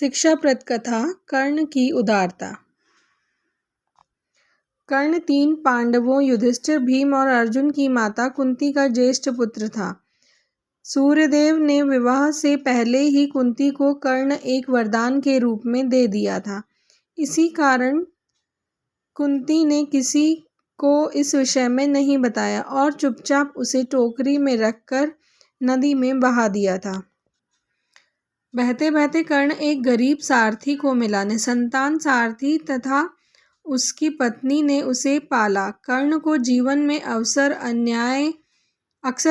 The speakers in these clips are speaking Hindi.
शिक्षाप्रद कथा कर्ण की उदारता। कर्ण 3 पांडवों युधिष्ठिर, भीम और अर्जुन की माता कुंती का ज्येष्ठ पुत्र था। सूर्यदेव ने विवाह से पहले ही कुंती को कर्ण एक वरदान के रूप में दे दिया था। इसी कारण कुंती ने किसी को इस विषय में नहीं बताया और चुपचाप उसे टोकरी में रखकर नदी में बहा दिया था। बहते बहते कर्ण एक गरीब सारथी को मिला। निसंतान सारथी तथा उसकी पत्नी ने उसे पाला। कर्ण को जीवन में अक्सर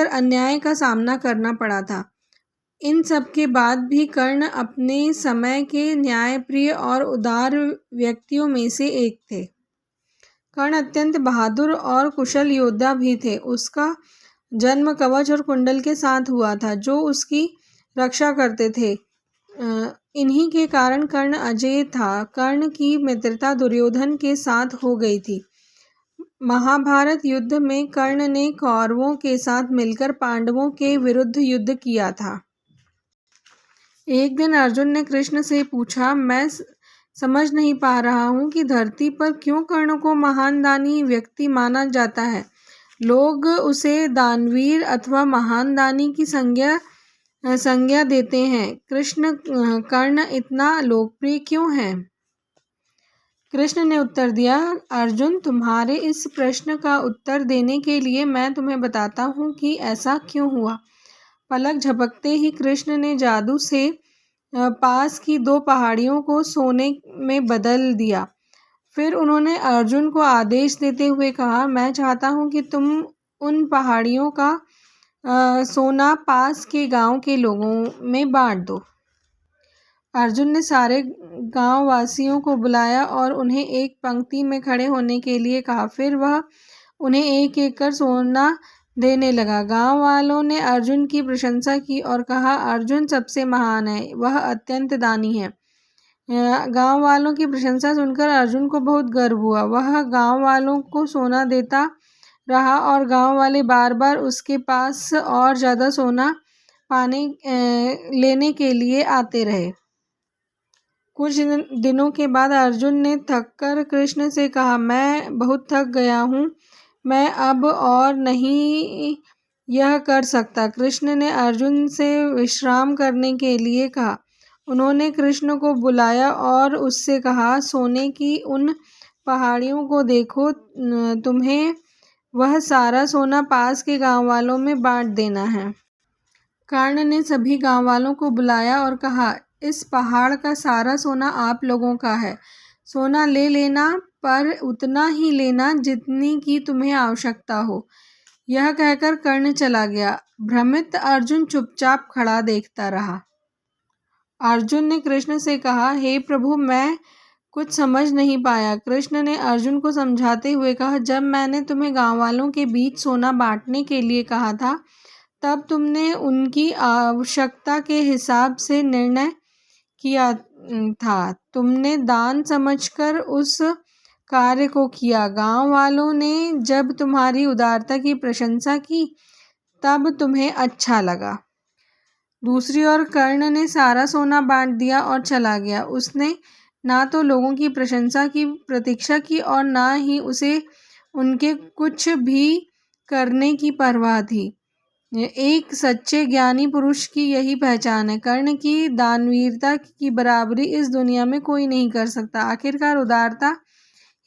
अन्याय का सामना करना पड़ा था। इन सब के बाद भी कर्ण अपने समय के न्यायप्रिय और उदार व्यक्तियों में से एक थे। कर्ण अत्यंत बहादुर और कुशल योद्धा भी थे। उसका जन्म कवच और कुंडल के साथ हुआ था जो उसकी रक्षा करते थे। इन्हीं के कारण कर्ण अजेय था। कर्ण की मित्रता दुर्योधन के साथ हो गई थी। महाभारत युद्ध में कर्ण ने कौरवों के साथ मिलकर पांडवों के विरुद्ध युद्ध किया था। एक दिन अर्जुन ने कृष्ण से पूछा, मैं समझ नहीं पा रहा हूँ कि धरती पर क्यों कर्ण को महान दानी व्यक्ति माना जाता है। लोग उसे दानवीर अथवा महान दानी की संज्ञा देते हैं। कर्ण इतना लोकप्रिय क्यों है? कृष्ण ने उत्तर दिया, अर्जुन, तुम्हारे इस प्रश्न का उत्तर देने के लिए मैं तुम्हें बताता हूँ कि ऐसा क्यों हुआ। पलक झपकते ही कृष्ण ने जादू से पास की 2 पहाड़ियों को सोने में बदल दिया। फिर उन्होंने अर्जुन को आदेश देते हुए कहा, मैं चाहता हूँ कि तुम उन पहाड़ियों का सोना पास के गांव के लोगों में बांट दो। अर्जुन ने सारे गांव वासियों को बुलाया और उन्हें एक पंक्ति में खड़े होने के लिए कहा। फिर वह उन्हें एक एक कर सोना देने लगा। गांव वालों ने अर्जुन की प्रशंसा की और कहा, अर्जुन सबसे महान है, वह अत्यंत दानी है। गांव वालों की प्रशंसा सुनकर अर्जुन को बहुत गर्व हुआ। वह गांव वालों को सोना देता रहा और गांव वाले बार बार उसके पास और ज़्यादा सोना लेने के लिए आते रहे। कुछ दिनों के बाद अर्जुन ने थककर कृष्ण से कहा, मैं बहुत थक गया हूँ, मैं अब और नहीं यह कर सकता। कृष्ण ने अर्जुन से विश्राम करने के लिए कहा। उन्होंने कृष्ण को बुलाया और उससे कहा, सोने की उन पहाड़ियों को देखो, तुम्हें वह सारा सोना पास के गांव वालों में बांट देना है। कर्ण ने सभी गांव वालों को बुलाया और कहा, इस पहाड़ का सारा सोना आप लोगों का है। सोना ले लेना, पर उतना ही लेना जितनी की तुम्हें आवश्यकता हो। यह कहकर कर्ण चला गया। भ्रमित अर्जुन चुपचाप खड़ा देखता रहा। अर्जुन ने कृष्ण से कहा, हे प्रभु, मैं कुछ समझ नहीं पाया। कृष्ण ने अर्जुन को समझाते हुए कहा, जब मैंने तुम्हें गांव वालों के बीच सोना बांटने के लिए कहा था, तब तुमने उनकी आवश्यकता के हिसाब से निर्णय किया था। तुमने दान समझकर उस कार्य को किया। गांव वालों ने जब तुम्हारी उदारता की प्रशंसा की, तब तुम्हें अच्छा लगा। दूसरी ओर कर्ण ने सारा सोना बांट दिया और चला गया। उसने ना तो लोगों की प्रशंसा की प्रतीक्षा की और ना ही उसे उनके कुछ भी करने की परवाह थी। एक सच्चे ज्ञानी पुरुष की यही पहचान है। कर्ण की दानवीरता की बराबरी इस दुनिया में कोई नहीं कर सकता। आखिरकार उदारता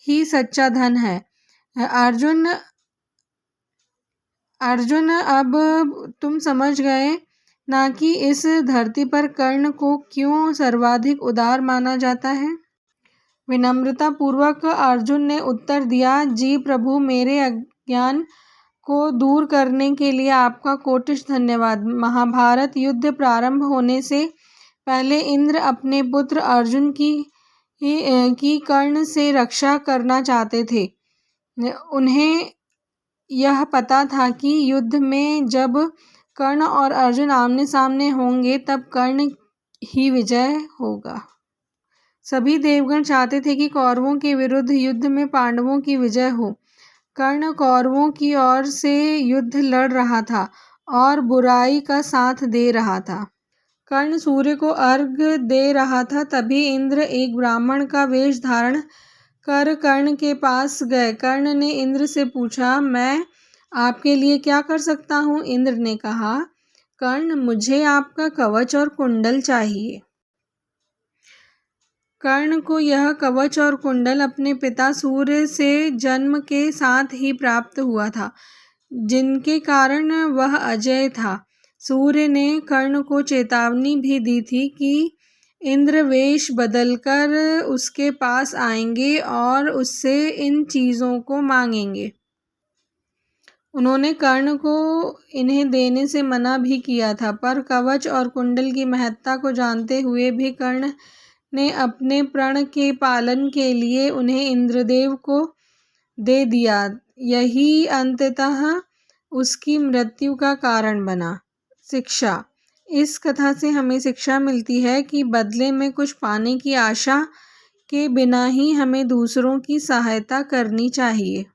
ही सच्चा धन है। अर्जुन, अब तुम समझ गए ना कि इस धरती पर कर्ण को क्यों सर्वाधिक उदार माना जाता है। विनम्रता पूर्वक अर्जुन ने उत्तर दिया, जी प्रभु, मेरे अज्ञान को दूर करने के लिए आपका कोटिश धन्यवाद। महाभारत युद्ध प्रारंभ होने से पहले इंद्र अपने पुत्र अर्जुन की कर्ण से रक्षा करना चाहते थे। उन्हें यह पता था कि युद्ध में जब कर्ण और अर्जुन आमने सामने होंगे तब कर्ण ही विजय होगा। सभी देवगण चाहते थे कि कौरवों के विरुद्ध युद्ध में पांडवों की विजय हो। कर्ण कौरवों की ओर से युद्ध लड़ रहा था और बुराई का साथ दे रहा था। कर्ण सूर्य को अर्घ्य दे रहा था, तभी इंद्र एक ब्राह्मण का वेश धारण कर कर्ण के पास गए। कर्ण ने इंद्र से पूछा, मैं आपके लिए क्या कर सकता हूँ? इंद्र ने कहा, कर्ण, मुझे आपका कवच और कुंडल चाहिए। कर्ण को यह कवच और कुंडल अपने पिता सूर्य से जन्म के साथ ही प्राप्त हुआ था, जिनके कारण वह अजय था। सूर्य ने कर्ण को चेतावनी भी दी थी कि इंद्र वेश बदलकर उसके पास आएंगे और उससे इन चीज़ों को मांगेंगे। उन्होंने कर्ण को इन्हें देने से मना भी किया था, पर कवच और कुंडल की महत्ता को जानते हुए भी कर्ण ने अपने प्रण के पालन के लिए उन्हें इंद्रदेव को दे दिया। यही अंततः उसकी मृत्यु का कारण बना। शिक्षा। इस कथा से हमें शिक्षा मिलती है कि बदले में कुछ पाने की आशा के बिना ही हमें दूसरों की सहायता करनी चाहिए।